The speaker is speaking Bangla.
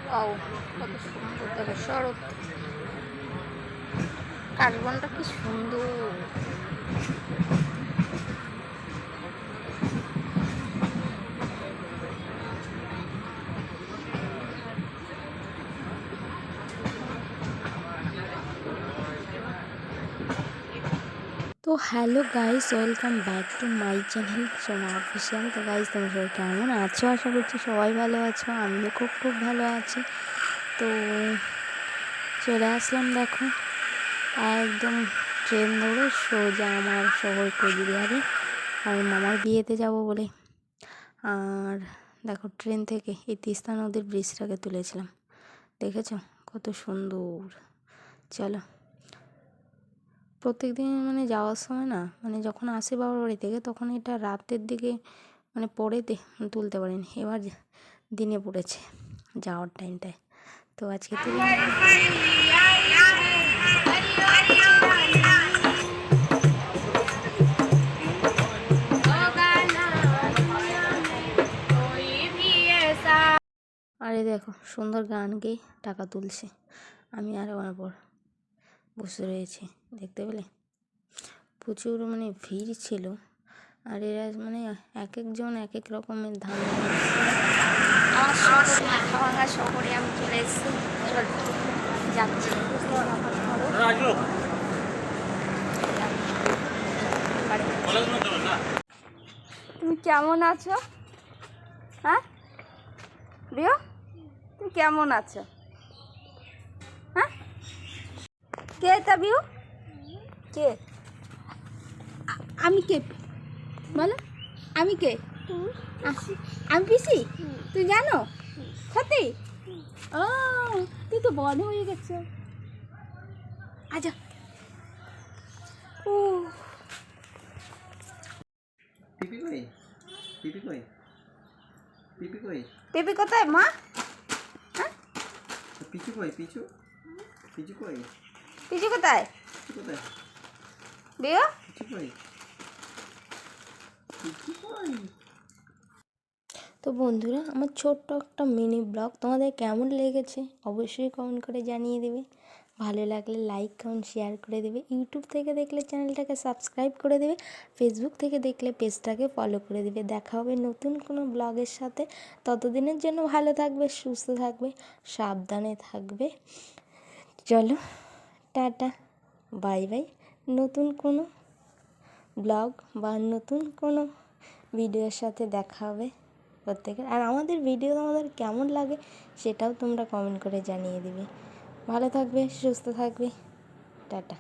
ওয়াও, কত সুন্দর দেখো শরৎ কাশবনটা কি সুন্দর। তো hello guys, welcome back to my channel Soma official. তো গাইস, তোমরা সবাই কেমন আছো? আশা করছি সবাই ভালো আছো, আমিও খুব খুব ভালো আছি। তো চলে আসলাম দেখো একদম ট্রেন ধরে সোজা আমার শহর কোচবিহারে, আর মামার বিয়েতে যাব বলে। আর দেখো ট্রেন থেকে এই তিস্তা নদীর ব্রিজটাকে তুলেছিলাম, দেখেছো কত সুন্দর। চলো, প্রত্যেক দিন মানে যাওয়ার সময় না, মানে যখন আসি বাবার বাড়ি থেকে তখন এটা রাতের দিকে মানে পরে তুলতে পারিনি, এবার দিনে পড়েছে যাওয়ার টাইমটায়। তো আজকে তুলে আরে দেখো সুন্দর গান গেয়ে টাকা তুলছে, আমি আর আমার পর বসে রয়েছি, দেখতে পেলে প্রচুর মানে ভিড় ছিল। আর এরা মানে এক একজন এক এক রকমের ধান আমার শহরে আমি চলে এসেছি, যাচ্ছি। তুমি কেমন আছো? হ্যাঁ রিও, তুমি কেমন আছো? হ্যাঁ, কে এটা বিউ? কে? আমি কে বলো? আমি কে? আমি পিসি। তুই জানো সত্যি? ও, তুই তো বড় হয়ে গেছো। আচ্ছা, ও পিপি কই? পিপি কই? পিপি কই? টিভি কোথায় মা? হ্যাঁ, পিচু কই? পিচু? পিচু কই? পিসি কোথায়? পিচু কোথায়? বিউ, পিচু কই? পিচু কই? তো বন্ধুরা, আমার ছোট্ট একটা মিনি ব্লগ তোমাদের কেমন লেগেছে অবশ্যই কমেন্ট করে জানিয়ে দেবে। ভালো লাগলে লাইক কমেন্ট শেয়ার করে দেবে। ইউটিউব থেকে দেখলে চ্যানেলটাকে সাবস্ক্রাইব করে দেবে, ফেসবুক থেকে দেখলে পেজটাকে ফলো করে দেবে। দেখা হবে নতুন কোনো ব্লগের সাথে। ততদিনের জন্য ভালো থাকবে, সুস্থ থাকবে, সাবধানে থাকবে। চলো, টাটা, বাই বাই। নতুন কোনো ব্লগ বা নতুন কোনো ভিডিওর সাথে দেখা হবে প্রত্যেকের। আর আমাদের ভিডিও তোমাদের কেমন লাগে সেটাও তোমরা কমেন্ট করে জানিয়ে দিবে। ভালো থাকবে, সুস্থ থাকবে, টাটা।